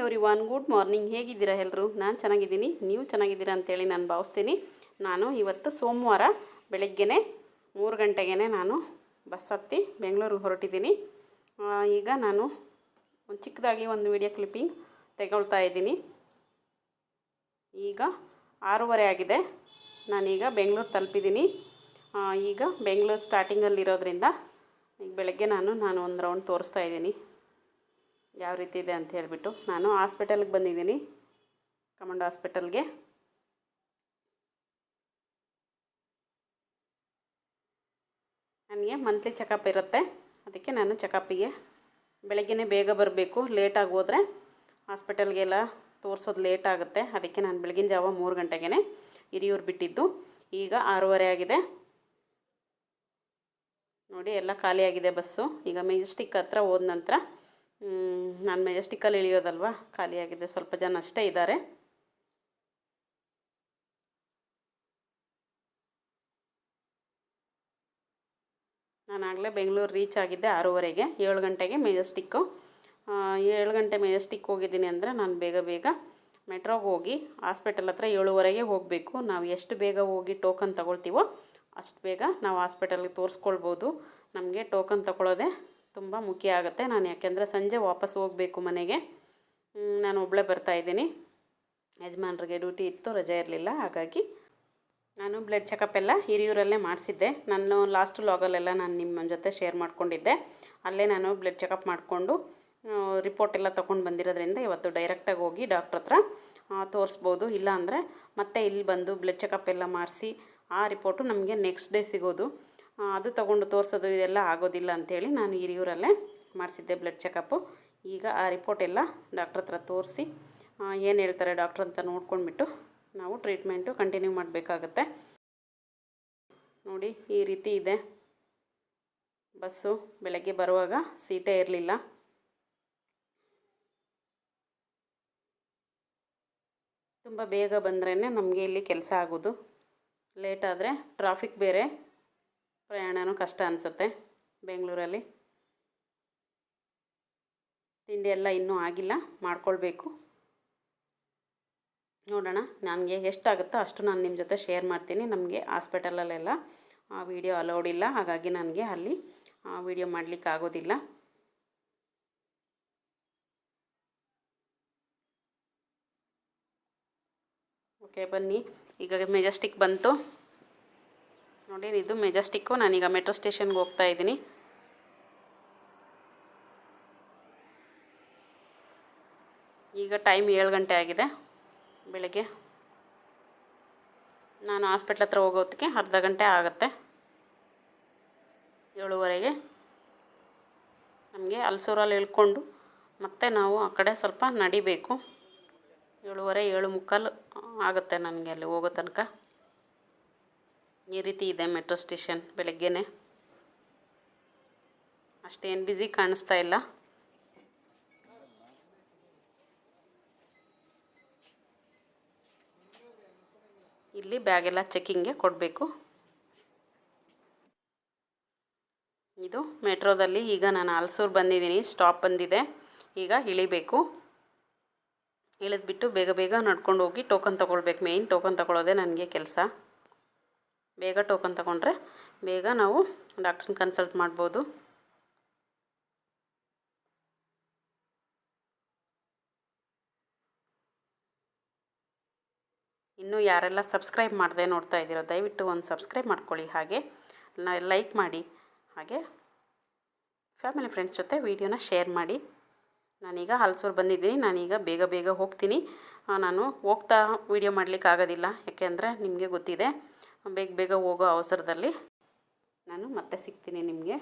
Everyone, good morning. ಹೇಗಿದ್ದೀರಾ ಎಲ್ಲರೂ? ನಾನು ಚೆನ್ನಾಗಿದ್ದೀನಿ, ನೀವು ಚೆನ್ನಾಗಿದ್ದೀರಾ ಅಂತೇಳಿ ನಾನು ಭಾವಿಸ್ತೀನಿ. ನಾನು ಇವತ್ತು ಸೋಮವಾರ ಬೆಳಗ್ಗೆನೇ 3 ಗಂಟೆಗೆ ನಾನು ಬಸ್ ಹತ್ತಿ ಬೆಂಗಳೂರಿಗೆ ಹೊರಟಿದ್ದೀನಿ. ಈಗ ನಾನು ಒಂದು ಚಿಕ್ಕದಾಗಿ ಒಂದು ವಿಡಿಯೋ ಕ್ಲಿಪ್ಪಿಂಗ್ ತೆಗೊಳ್ತಾ ಇದ್ದೀನಿ. ಈಗ 6:30 ಆಗಿದೆ. ನಾನೀಗ ಬೆಂಗಳೂರು ತಲುಪಿದ್ದೀನಿ. ಈಗ ಬೆಂಗಳೂರು ಸ್ಟಾರ್ಟಿಂಗಲ್ಲಿರೋದ್ರಿಂದ ಈಗ ಬೆಳಗ್ಗೆ ನಾನು ಒಂದು ರೌಂಡ್ ತೋರಿಸ್ತಾ ಇದ್ದೀನಿ ಯಾವ ರೀತಿ ಇದೆ ಅಂತ ಹೇಳಿಬಿಟ್ಟು. ನಾನು ಹಾಸ್ಪಿಟಲ್ಗೆ ಬಂದಿದ್ದೀನಿ, ಕಮಾಂಡ್ ಹಾಸ್ಪಿಟಲ್ಗೆ. ನನಗೆ ಮಂತ್ಲಿ ಚೆಕಪ್ ಇರುತ್ತೆ, ಅದಕ್ಕೆ ನಾನು ಚೆಕಪ್ಪಿಗೆ ಬೆಳಗ್ಗೆನೇ ಬೇಗ ಬರಬೇಕು. ಲೇಟಾಗಿ ಹೋದರೆ ಹಾಸ್ಪಿಟಲ್ಗೆಲ್ಲ ತೋರಿಸೋದು ಲೇಟ್ ಆಗುತ್ತೆ. ಅದಕ್ಕೆ ನಾನು ಬೆಳಗಿನ ಜಾವ 3 ಗಂಟೆಗೆ ಹಿರಿಯೂರು ಬಿಟ್ಟಿದ್ದು. ಈಗ 6:30 ಆಗಿದೆ ನೋಡಿ, ಎಲ್ಲ ಖಾಲಿಯಾಗಿದೆ ಬಸ್ಸು. ಈಗ ಮೆಜೆಸ್ಟಿಕ್ ಹತ್ರ ಹೋದ ನಂತರ ನಾನು ಮೆಜೆಸ್ಟಿಕ್ಕಲ್ಲಿ ಇಳಿಯೋದಲ್ವ, ಖಾಲಿಯಾಗಿದೆ, ಸ್ವಲ್ಪ ಜನ ಅಷ್ಟೇ ಇದ್ದಾರೆ. ನಾನಾಗಲೇ ಬೆಂಗಳೂರು ರೀಚ್ ಆಗಿದ್ದೆ 6:30ಗೆ. 7 ಗಂಟೆಗೆ ಮೆಜೆಸ್ಟಿಕ್ಕು. 7 ಗಂಟೆ ಮೆಜೆಸ್ಟಿಕ್ ಹೋಗಿದ್ದೀನಿ ಅಂದರೆ ನಾನು ಬೇಗ ಮೆಟ್ರೋಗೆ ಹೋಗಿ ಹಾಸ್ಪಿಟಲ್ ಹತ್ರ 7:30ಗೆ ಹೋಗಬೇಕು. ನಾವು ಎಷ್ಟು ಬೇಗ ಹೋಗಿ ಟೋಕನ್ ತಗೊಳ್ತೀವೋ ಅಷ್ಟು ಬೇಗ ನಾವು ಹಾಸ್ಪಿಟಲ್ಗೆ ತೋರಿಸ್ಕೊಳ್ಬೋದು. ನಮಗೆ ಟೋಕನ್ ತಗೊಳ್ಳೋದೇ ತುಂಬ ಮುಖ್ಯ ಆಗುತ್ತೆ. ನಾನು ಯಾಕೆಂದರೆ ಸಂಜೆ ವಾಪಸ್ ಹೋಗಬೇಕು ಮನೆಗೆ. ನಾನು ಒಬ್ಬಳೇ ಬರ್ತಾಯಿದ್ದೀನಿ, ಯಜಮಾನ್ರಿಗೆ ಡ್ಯೂಟಿ ಇತ್ತು, ರಜೆ ಇರಲಿಲ್ಲ. ಹಾಗಾಗಿ ನಾನು ಬ್ಲಡ್ ಚೆಕಪ್ ಎಲ್ಲ ಹಿರಿಯೂರಲ್ಲೇ ಮಾಡಿಸಿದ್ದೆ. ನಾನು ಲಾಸ್ಟ್ ಲಾಗಲ್ಲೆಲ್ಲ ನಾನು ನಿಮ್ಮ ಜೊತೆ ಶೇರ್ ಮಾಡ್ಕೊಂಡಿದ್ದೆ. ಅಲ್ಲೇ ನಾನು ಬ್ಲಡ್ ಚೆಕಪ್ ಮಾಡಿಕೊಂಡು ರಿಪೋರ್ಟ್ ಎಲ್ಲ ತೊಗೊಂಡು ಬಂದಿರೋದ್ರಿಂದ ಇವತ್ತು ಡೈರೆಕ್ಟಾಗಿ ಹೋಗಿ ಡಾಕ್ಟ್ರ್ ಹತ್ರ ತೋರಿಸ್ಬೋದು. ಇಲ್ಲ ಅಂದರೆ ಮತ್ತೆ ಇಲ್ಲಿ ಬಂದು ಬ್ಲಡ್ ಚೆಕಪ್ ಎಲ್ಲ ಮಾಡಿಸಿ ಆ ರಿಪೋರ್ಟು ನಮಗೆ ನೆಕ್ಸ್ಟ್ ಡೇ ಸಿಗೋದು. ಅದು ತೊಗೊಂಡು ತೋರಿಸೋದು ಇದೆಲ್ಲ ಆಗೋದಿಲ್ಲ ಅಂಥೇಳಿ ನಾನು ಹಿರಿಯೂರಲ್ಲೇ ಮಾಡಿಸಿದ್ದೆ ಬ್ಲಡ್ ಚೆಕಪ್ಪು. ಈಗ ಆ ರಿಪೋರ್ಟ್ ಎಲ್ಲ ಡಾಕ್ಟ್ರ್ ಹತ್ರ ತೋರಿಸಿ ಏನು ಹೇಳ್ತಾರೆ ಡಾಕ್ಟ್ರ್ ಅಂತ ನೋಡ್ಕೊಂಡ್ಬಿಟ್ಟು ನಾವು ಟ್ರೀಟ್ಮೆಂಟು ಕಂಟಿನ್ಯೂ ಮಾಡಬೇಕಾಗತ್ತೆ. ನೋಡಿ, ಈ ರೀತಿ ಇದೆ ಬಸ್ಸು. ಬೆಳಗ್ಗೆ ಬರುವಾಗ ಸೀಟೇ ಇರಲಿಲ್ಲ. ತುಂಬ ಬೇಗ ಬಂದ್ರೇ ನಮಗೆ ಇಲ್ಲಿ ಕೆಲಸ ಆಗೋದು. ಲೇಟ್ ಆದರೆ ಟ್ರಾಫಿಕ್ ಬೇರೆ, ಪ್ರಯಾಣವೂ ಕಷ್ಟ ಅನಿಸುತ್ತೆ ಬೆಂಗಳೂರಲ್ಲಿ. ತಿಂಡಿ ಎಲ್ಲ ಇನ್ನೂ ಆಗಿಲ್ಲ, ಮಾಡ್ಕೊಳ್ಬೇಕು. ನೋಡೋಣ, ನನಗೆ ಎಷ್ಟಾಗುತ್ತೋ ಅಷ್ಟು ನಾನು ನಿಮ್ಮ ಜೊತೆ ಶೇರ್ ಮಾಡ್ತೀನಿ. ನಮಗೆ ಹಾಸ್ಪಿಟಲಲ್ಲೆಲ್ಲ ವೀಡಿಯೋ ಅಲೌಡ್ ಇಲ್ಲ, ಹಾಗಾಗಿ ನನಗೆ ಅಲ್ಲಿ ವೀಡಿಯೋ ಮಾಡಲಿಕ್ಕೆ ಆಗೋದಿಲ್ಲ. ಓಕೆ, ಬನ್ನಿ. ಈಗ ಮೆಜೆಸ್ಟಿಕ್ ಬಂತು ನೋಡಿ, ಇದು ಮೆಜೆಸ್ಟಿಕ್ಕು. ನಾನೀಗ ಮೆಟ್ರೋ ಸ್ಟೇಷನ್ಗೆ ಹೋಗ್ತಾ ಇದ್ದೀನಿ. ಈಗ ಟೈಮ್ 7 ಗಂಟೆ ಆಗಿದೆ ಬೆಳಗ್ಗೆ. ನಾನು ಹಾಸ್ಪಿಟ್ಲ್ ಹತ್ರ ಹೋಗೋದಕ್ಕೆ ಅರ್ಧ ಗಂಟೆ ಆಗುತ್ತೆ. 7:30ಗೆ ನಮಗೆ ಹಲ್ಸೂರಲ್ಲಿ ಇಳ್ಕೊಂಡು ಮತ್ತೆ ನಾವು ಆ ಕಡೆ ಸ್ವಲ್ಪ ನಡಿಬೇಕು. 7:30, 7:45 ಆಗುತ್ತೆ ನನಗೆ ಅಲ್ಲಿ ಹೋಗೋ ತನಕ. ಈ ರೀತಿ ಇದೆ ಮೆಟ್ರೋ ಸ್ಟೇಷನ್. ಬೆಳಗ್ಗೆನೇ ಅಷ್ಟೇನು ಬ್ಯುಸಿ ಕಾಣಿಸ್ತಾ ಇಲ್ಲ. ಇಲ್ಲಿ ಬ್ಯಾಗೆಲ್ಲ ಚೆಕ್ಕಿಂಗ್ಗೆ ಕೊಡಬೇಕು. ಇದು ಮೆಟ್ರೋದಲ್ಲಿ ಈಗ ನಾನು ಹಲ್ಸೂರು ಬಂದಿದ್ದೀನಿ, ಸ್ಟಾಪ್ ಬಂದಿದೆ. ಈಗ ಇಳಿಬೇಕು. ಇಳಿದ್ಬಿಟ್ಟು ಬೇಗ ನಡ್ಕೊಂಡು ಹೋಗಿ ಟೋಕನ್ ತೊಗೊಳ್ಬೇಕು. ಮೇಯ್ನ್ ಟೋಕನ್ ತೊಗೊಳ್ಳೋದೇ ನನಗೆ ಕೆಲಸ. ಬೇಗ ಟೋಕನ್ ತೊಗೊಂಡ್ರೆ ಬೇಗ ನಾವು ಡಾಕ್ಟ್ರನ್ನ ಕನ್ಸಲ್ಟ್ ಮಾಡ್ಬೋದು. ಇನ್ನೂ ಯಾರೆಲ್ಲ ಸಬ್ಸ್ಕ್ರೈಬ್ ಮಾಡದೆ ನೋಡ್ತಾ ಇದ್ದೀರೋ ದಯವಿಟ್ಟು ಒಂದು ಸಬ್ಸ್ಕ್ರೈಬ್ ಮಾಡ್ಕೊಳ್ಳಿ, ಹಾಗೆ ಲೈಕ್ ಮಾಡಿ, ಹಾಗೆ ಫ್ಯಾಮಿಲಿ ಫ್ರೆಂಡ್ಸ್ ಜೊತೆ ವೀಡಿಯೋನ ಶೇರ್ ಮಾಡಿ. ನಾನೀಗ ಹಲ್ಸೂರು ಬಂದಿದ್ದೀನಿ. ನಾನೀಗ ಬೇಗ ಹೋಗ್ತೀನಿ. ನಾನು ಹೋಗ್ತಾ ವೀಡಿಯೋ ಮಾಡಲಿಕ್ಕೆ ಆಗೋದಿಲ್ಲ, ಯಾಕೆಂದರೆ ನಿಮಗೆ ಗೊತ್ತಿದೆ, ಬೇಗ ಹೋಗೋ ಅವಸರದಲ್ಲಿ ನಾನು ಮತ್ತೆ ಸಿಗ್ತೀನಿ ನಿಮಗೆ.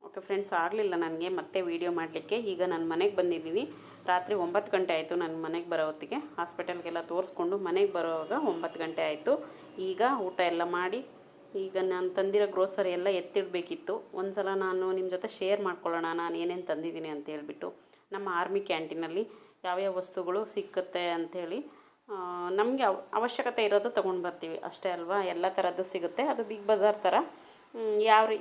ಓಕೆ ಫ್ರೆಂಡ್ಸ್, ಆಗಲಿಲ್ಲ ನನಗೆ ಮತ್ತೆ ವೀಡಿಯೋ ಮಾಡಲಿಕ್ಕೆ. ಈಗ ನಾನು ಮನೆಗೆ ಬಂದಿದ್ದೀನಿ. ರಾತ್ರಿ 9 ಗಂಟೆ ಆಯಿತು ನಾನು ಮನೆಗೆ ಬರೋ ಹೊತ್ತಿಗೆ. ಹಾಸ್ಪಿಟಲ್ಗೆಲ್ಲ ತೋರಿಸ್ಕೊಂಡು ಮನೆಗೆ ಬರೋವಾಗ 9 ಗಂಟೆ ಆಯಿತು. ಈಗ ಊಟ ಎಲ್ಲ ಮಾಡಿ ಈಗ ನಾನು ತಂದಿರೋ ಗ್ರೋಸರಿ ಎಲ್ಲ ಎತ್ತಿಡಬೇಕಿತ್ತು. ಒಂದು ಸಲ ನಾನು ನಿಮ್ಮ ಜೊತೆ ಶೇರ್ ಮಾಡ್ಕೊಳ್ಳೋಣ ನಾನು ಏನೇನು ತಂದಿದ್ದೀನಿ ಅಂತ ಹೇಳ್ಬಿಟ್ಟು. ನಮ್ಮ ಆರ್ಮಿ ಕ್ಯಾಂಟೀನಲ್ಲಿ ಯಾವ್ಯಾವ ವಸ್ತುಗಳು ಸಿಕ್ಕುತ್ತೆ ಅಂಥೇಳಿ ನಮಗೆ ಅವಶ್ಯಕತೆ ಇರೋದು ತೊಗೊಂಡು ಬರ್ತೀವಿ ಅಷ್ಟೇ ಅಲ್ವಾ. ಎಲ್ಲ ಥರದ್ದು ಸಿಗುತ್ತೆ. ಅದು ಬಿಗ್ ಬಜಾರ್ ಥರ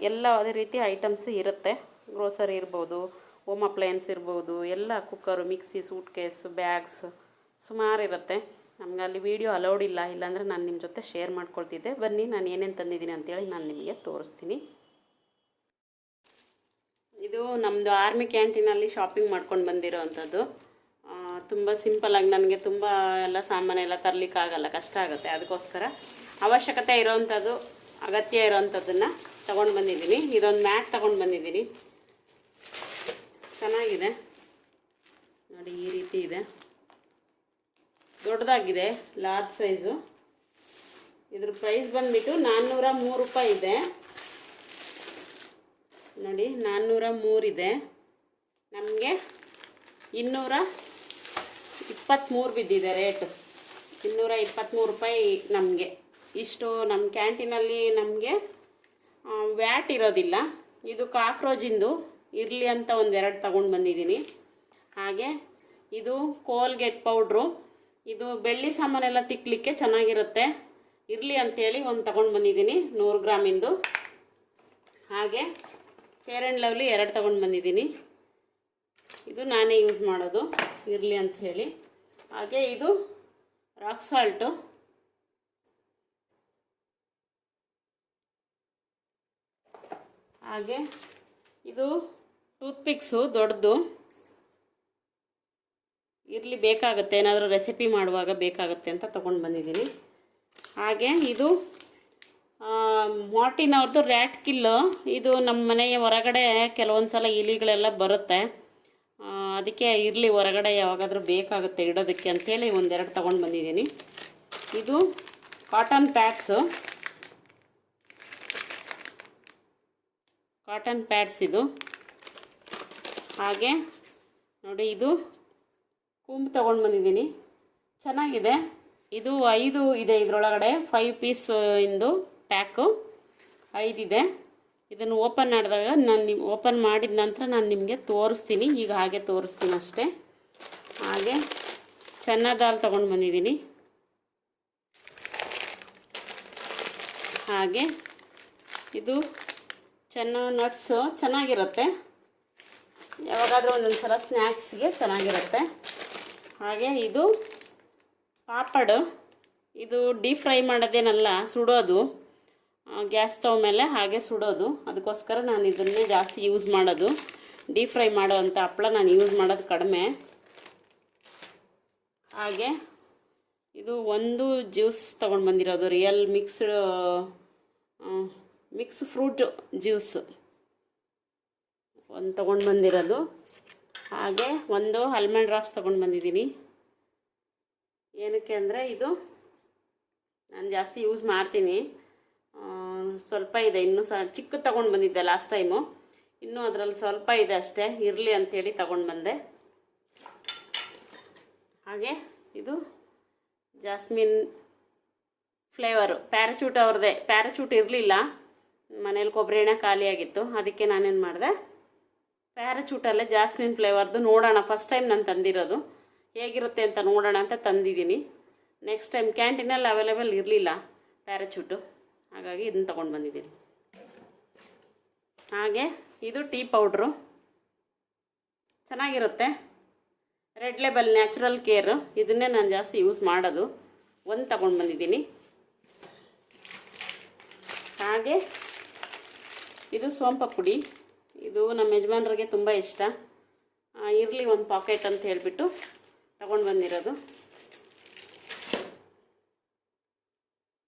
ಎಲ್ಲ ಅದೇ ರೀತಿ ಐಟಮ್ಸ್ ಇರುತ್ತೆ. ಗ್ರೋಸರಿ ಇರ್ಬೋದು, ಹೋಮ್ ಅಪ್ಲಯನ್ಸ್ ಇರ್ಬೋದು, ಎಲ್ಲ cooker, mixie, suitcase, bags ಸುಮಾರು ಇರುತ್ತೆ. ನಮ್ಗೆ ಅಲ್ಲಿ ವೀಡಿಯೋ ಅಲೌಡ್ ಇಲ್ಲ, ಇಲ್ಲಾಂದರೆ ನಾನು ನಿಮ್ಮ ಜೊತೆ ಶೇರ್ ಮಾಡ್ಕೊಳ್ತಿದ್ದೆ. ಬನ್ನಿ ನಾನು ಏನೇನು ತಂದಿದ್ದೀನಿ ಅಂತೇಳಿ ನಾನು ನಿಮಗೆ ತೋರಿಸ್ತೀನಿ. ಇದು ನಮ್ಮದು ಆರ್ಮಿ ಕ್ಯಾಂಟೀನಲ್ಲಿ ಶಾಪಿಂಗ್ ಮಾಡ್ಕೊಂಡು ಬಂದಿರೋ ಅಂಥದ್ದು. ತುಂಬ ಸಿಂಪಲ್ಲಾಗಿ, ನನಗೆ ತುಂಬ ಎಲ್ಲ ಸಾಮಾನೆಲ್ಲ ತರಲಿಕ್ಕಾಗಲ್ಲ, ಕಷ್ಟ ಆಗುತ್ತೆ. ಅದಕ್ಕೋಸ್ಕರ ಅವಶ್ಯಕತೆ ಇರೋವಂಥದ್ದು, ಅಗತ್ಯ ಇರೋವಂಥದ್ದನ್ನು ತೊಗೊಂಡು ಬಂದಿದ್ದೀನಿ. ಇದೊಂದು ಮ್ಯಾಟ್ ತೊಗೊಂಡು ಬಂದಿದ್ದೀನಿ, ಚೆನ್ನಾಗಿದೆ ನೋಡಿ, ಈ ರೀತಿ ಇದೆ, ದೊಡ್ಡದಾಗಿದೆ, ಲಾರ್ಜ್ ಸೈಜು. ಇದ್ರ ಪ್ರೈಸ್ ಬಂದುಬಿಟ್ಟು 403 ರೂಪಾಯಿ ಇದೆ ನೋಡಿ, 403 ಇದೆ. ನಮಗೆ 223 ಬಿದ್ದಿದೆ ರೇಟು, 223 ರೂಪಾಯಿ ನಮಗೆ. ಇಷ್ಟು ನಮ್ಮ ಕ್ಯಾಂಟೀನಲ್ಲಿ ನಮಗೆ ವ್ಯಾಟ್ ಇರೋದಿಲ್ಲ. ಇದು ಕಾಕ್ರೋಚಿಂದು ಇರಲಿ ಅಂತ ಒಂದೆರಡು ತಗೊಂಡು ಬಂದಿದ್ದೀನಿ. ಹಾಗೆ ಇದು ಕೋಲ್ಗೇಟ್ ಪೌಡ್ರು, ಇದು ಬೆಳ್ಳಿ ಸಾಮಾನೆಲ್ಲ ತಿಕ್ಕಲಿಕ್ಕೆ ಚೆನ್ನಾಗಿರುತ್ತೆ, ಇರಲಿ ಅಂಥೇಳಿ ಒಂದು ತಗೊಂಡು ಬಂದಿದ್ದೀನಿ 100 ಗ್ರಾಮಿಂದು. ಹಾಗೆ ಫೇರ್ ಆ್ಯಂಡ್ ಲವ್ಲಿ 2 ತಗೊಂಡು ಬಂದಿದ್ದೀನಿ, ಇದು ನಾನೇ ಯೂಸ್ ಮಾಡೋದು, ಇರಲಿ ಅಂಥೇಳಿ. ಹಾಗೆ ಇದು ರಾಕ್ ಸಾಲ್ಟು, ಹಾಗೆ ಇದು ಟೂತ್ಪಿಕ್ಸು ದೊಡ್ಡದು, ಇರಲಿ ಬೇಕಾಗುತ್ತೆ, ಏನಾದರೂ ರೆಸಿಪಿ ಮಾಡುವಾಗ ಬೇಕಾಗುತ್ತೆ ಅಂತ ತೊಗೊಂಡು ಬಂದಿದ್ದೀನಿ. ಹಾಗೆ ಇದು ಮಾರ್ಟಿನವ್ರದ್ದು ರ್ಯಾಟ್ ಕಿಲ್ಲು. ಇದು ನಮ್ಮ ಮನೆಯ ಹೊರಗಡೆ ಕೆಲವೊಂದು ಸಲ ಇಲಿಗಳೆಲ್ಲ ಬರುತ್ತೆ, ಅದಕ್ಕೆ ಇರಲಿ ಹೊರಗಡೆ ಯಾವಾಗಾದರೂ ಬೇಕಾಗುತ್ತೆ ಇಡೋದಕ್ಕೆ ಅಂಥೇಳಿ ಒಂದೆರಡು ತೊಗೊಂಡು ಬಂದಿದ್ದೀನಿ. ಇದು ಕಾಟನ್ ಪ್ಯಾಡ್ಸ್ ಇದು. ಹಾಗೆ ನೋಡಿ, ಇದು ಕೂಂಬು ತೊಗೊಂಡು ಬಂದಿದ್ದೀನಿ, ಚೆನ್ನಾಗಿದೆ. ಇದು 5 ಇದೆ, ಇದರೊಳಗಡೆ 5 ಪೀಸ್ ಇಂದು ಪ್ಯಾಕು 5 ಇದೆ. ಇದನ್ನು ಓಪನ್ ಮಾಡಿದಾಗ ಓಪನ್ ಮಾಡಿದ ನಂತರ ನಾನು ನಿಮಗೆ ತೋರಿಸ್ತೀನಿ, ಈಗ ಹಾಗೆ ತೋರಿಸ್ತೀನಿ ಅಷ್ಟೇ. ಹಾಗೆ ಚೆನ್ನ ದಾಲ್ ತೊಗೊಂಡು ಬಂದಿದ್ದೀನಿ. ಹಾಗೆ ಇದು ಚೆನ್ನ ನಟ್ಸು, ಚೆನ್ನಾಗಿರುತ್ತೆ, ಯಾವಾಗಾದರೂ ಒಂದೊಂದು ಸಲ ಸ್ನ್ಯಾಕ್ಸ್ಗೆ ಚೆನ್ನಾಗಿರುತ್ತೆ. ಹಾಗೆ ಇದು ಪಾಪಡ್, ಇದು ಡೀಪ್ ಫ್ರೈ ಮಾಡೋದೇನಲ್ಲ, ಸುಡೋದು, ಗ್ಯಾಸ್ ಸ್ಟವ್ ಮೇಲೆ ಹಾಗೆ ಸುಡೋದು. ಅದಕ್ಕೋಸ್ಕರ ನಾನು ಇದನ್ನೇ ಜಾಸ್ತಿ ಯೂಸ್ ಮಾಡೋದು. ಡೀಪ್ ಫ್ರೈ ಮಾಡೋವಂಥ ಹಪ್ಪಳ ನಾನು ಯೂಸ್ ಮಾಡೋದು ಕಡಿಮೆ. ಹಾಗೆ ಇದು ಒಂದು ಜ್ಯೂಸ್ ತೊಗೊಂಡು ಬಂದಿರೋದು, ರಿಯಲ್ ಮಿಕ್ಸ್ ಫ್ರೂಟ್ ಜ್ಯೂಸ್ ಒಂದು ತೊಗೊಂಡು ಬಂದಿರೋದು. ಹಾಗೆ ಒಂದು ಆಲ್ಮಂಡ್ ಡ್ರಾಪ್ಸ್ ತೊಗೊಂಡು ಬಂದಿದ್ದೀನಿ. ಏನಕ್ಕೆ ಅಂದರೆ ಇದು ನಾನು ಜಾಸ್ತಿ ಯೂಸ್ ಮಾಡ್ತೀನಿ, ಸ್ವಲ್ಪ ಇದೆ, ಇನ್ನೂ ಚಿಕ್ಕದು ತೊಗೊಂಡು ಬಂದಿದ್ದೆ ಲಾಸ್ಟ್ ಟೈಮು, ಇನ್ನೂ ಅದರಲ್ಲಿ ಸ್ವಲ್ಪ ಇದೆ ಅಷ್ಟೇ, ಇರಲಿ ಅಂಥೇಳಿ ತೊಗೊಂಡು ಬಂದೆ. ಹಾಗೆ ಇದು ಜಾಸ್ಮಿನ್ ಫ್ಲೇವರು, ಪ್ಯಾರಾಚೂಟ್ ಅವ್ರದ್ದೇ. ಪ್ಯಾರಾಚೂಟ್ ಇರಲಿಲ್ಲ ಮನೇಲಿ, ಕೊಬ್ಬರಿ ಎಣ್ಣೆ ಖಾಲಿಯಾಗಿತ್ತು, ಅದಕ್ಕೆ ನಾನೇನು ಮಾಡಿದೆ, ಪ್ಯಾರಾಚೂಟಲ್ಲೇ ಜಾಸ್ಮಿನ್ ಫ್ಲೇವರ್ದು ನೋಡೋಣ, ಫಸ್ಟ್ ಟೈಮ್ ನಾನು ತಂದಿರೋದು, ಹೇಗಿರುತ್ತೆ ಅಂತ ನೋಡೋಣ ಅಂತ ತಂದಿದ್ದೀನಿ. ನೆಕ್ಸ್ಟ್ ಟೈಮ್ ಕ್ಯಾಂಟೀನಲ್ಲಿ ಅವೈಲೇಬಲ್ ಇರಲಿಲ್ಲ ಪ್ಯಾರಾಚೂಟು, ಹಾಗಾಗಿ ಇದನ್ನು ತೊಗೊಂಡು ಬಂದಿದ್ದೀನಿ. ಹಾಗೆ ಇದು ಟೀ ಪೌಡ್ರು, ಚೆನ್ನಾಗಿರುತ್ತೆ, ರೆಡ್ ಲೇಬಲ್ ನ್ಯಾಚುರಲ್ ಕೇರ್, ಇದನ್ನೇ ನಾನು ಜಾಸ್ತಿ ಯೂಸ್ ಮಾಡೋದು, ಒಂದು ತೊಗೊಂಡು ಬಂದಿದ್ದೀನಿ. ಹಾಗೆ ಇದು ಸೋಂಪು ಪುಡಿ, ಇದು ನಮ್ಮ ಯಜಮಾನ್ರಿಗೆ ತುಂಬ ಇಷ್ಟ, ಇರಲಿ ಒಂದು ಪಾಕೆಟ್ ಅಂತ ಹೇಳಿಬಿಟ್ಟು ತೊಗೊಂಡು ಬಂದಿರೋದು.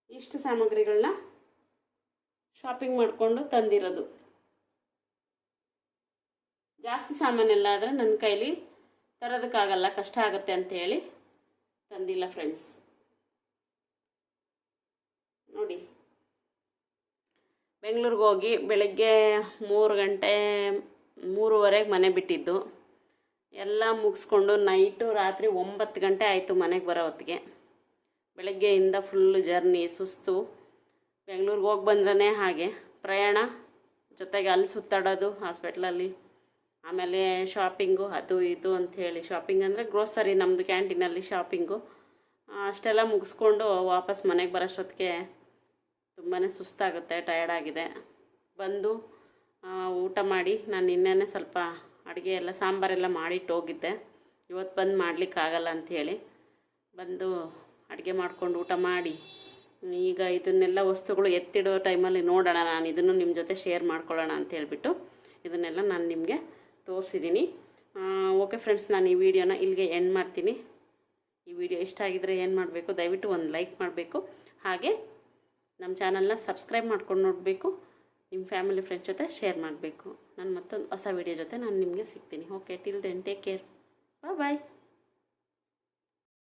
ಇಷ್ಟು ಸಾಮಗ್ರಿಗಳನ್ನ ಶಾಪಿಂಗ್ ಮಾಡಿಕೊಂಡು ತಂದಿರೋದು. ಜಾಸ್ತಿ ಸಾಮಾನೆಲ್ಲ ಆದರೆ ನನ್ನ ಕೈಲಿ ತರೋದಕ್ಕಾಗಲ್ಲ, ಕಷ್ಟ ಆಗುತ್ತೆ ಅಂಥೇಳಿ ತಂದಿಲ್ಲ ಫ್ರೆಂಡ್ಸ್. ನೋಡಿ, ಬೆಂಗಳೂರಿಗೆ ಹೋಗಿ ಬೆಳಗ್ಗೆ 3 ಗಂಟೆ 3:30ಗೆ ಮನೆ ಬಿಟ್ಟಿದ್ದು, ಎಲ್ಲ ಮುಗಿಸ್ಕೊಂಡು ನೈಟು ರಾತ್ರಿ 9 ಗಂಟೆ ಆಯಿತು ಮನೆಗೆ ಬರೋ ಹೊತ್ತಿಗೆ. ಬೆಳಗ್ಗೆಯಿಂದ ಫುಲ್ಲು ಜರ್ನಿ, ಸುಸ್ತು. ಬೆಂಗಳೂರಿಗೆ ಹೋಗಿ ಬಂದ್ರೇ ಹಾಗೆ ಪ್ರಯಾಣ, ಜೊತೆಗೆ ಅಲ್ಲಿ ಸುತ್ತಾಡೋದು ಹಾಸ್ಪಿಟ್ಲಲ್ಲಿ, ಆಮೇಲೆ ಶಾಪಿಂಗು, ಅದು ಇದು ಅಂಥೇಳಿ. ಶಾಪಿಂಗ್ ಅಂದರೆ ಗ್ರೋಸರಿ, ನಮ್ಮದು ಕ್ಯಾಂಟೀನಲ್ಲಿ ಶಾಪಿಂಗು. ಅಷ್ಟೆಲ್ಲ ಮುಗಿಸ್ಕೊಂಡು ವಾಪಸ್ ಮನೆಗೆ ಬರೋಷ್ಟೊತ್ತಿಗೆ ತುಂಬಾ ಸುಸ್ತಾಗುತ್ತೆ, ಟಯರ್ಡಾಗಿದೆ. ಬಂದು ಊಟ ಮಾಡಿ, ನಾನು ನಿನ್ನೆ ಸ್ವಲ್ಪ ಅಡುಗೆ ಎಲ್ಲ ಸಾಂಬಾರೆಲ್ಲ ಮಾಡಿಟ್ಟು ಹೋಗಿದ್ದೆ. ಇವತ್ತು ಬಂದು ಮಾಡಲಿಕ್ಕಾಗಲ್ಲ ಅಂಥೇಳಿ ಬಂದು ಅಡುಗೆ ಮಾಡ್ಕೊಂಡು ಊಟ ಮಾಡಿ ಈಗ ಇದನ್ನೆಲ್ಲ ವಸ್ತುಗಳು ಎತ್ತಿಡೋ ಟೈಮಲ್ಲಿ ನೋಡೋಣ, ನಾನು ಇದನ್ನು ನಿಮ್ಮ ಜೊತೆ ಶೇರ್ ಮಾಡ್ಕೊಳ್ಳೋಣ ಅಂತ ಹೇಳ್ಬಿಟ್ಟು ಇದನ್ನೆಲ್ಲ ನಾನು ನಿಮಗೆ ತೋರಿಸಿದ್ದೀನಿ. ಓಕೆ ಫ್ರೆಂಡ್ಸ್, ನಾನು ಈ ವಿಡಿಯೋನ ಇಲ್ಲಿಗೆ ಎಂಡ್ ಮಾಡ್ತೀನಿ. ಈ ವಿಡಿಯೋ ಇಷ್ಟ ಆಗಿದರೆ ಏನು ಮಾಡಬೇಕು, ದಯವಿಟ್ಟು ಒಂದು ಲೈಕ್ ಮಾಡಬೇಕು. ಹಾಗೆ ನಮ್ಮ ಚಾನಲ್ನ ಸಬ್ಸ್ಕ್ರೈಬ್ ಮಾಡ್ಕೊಂಡು ನೋಡಬೇಕು. ನಿಮ್ಮ ಫ್ಯಾಮಿಲಿ ಫ್ರೆಂಡ್ಸ್ ಜೊತೆ ಶೇರ್ ಮಾಡಬೇಕು. ನಾನು ಮತ್ತೊಂದು ಹೊಸ ವಿಡಿಯೋ ಜೊತೆ ನಾನು ನಿಮಗೆ ಸಿಗ್ತೀನಿ. Okay, till then take care, ಬಾಯ್.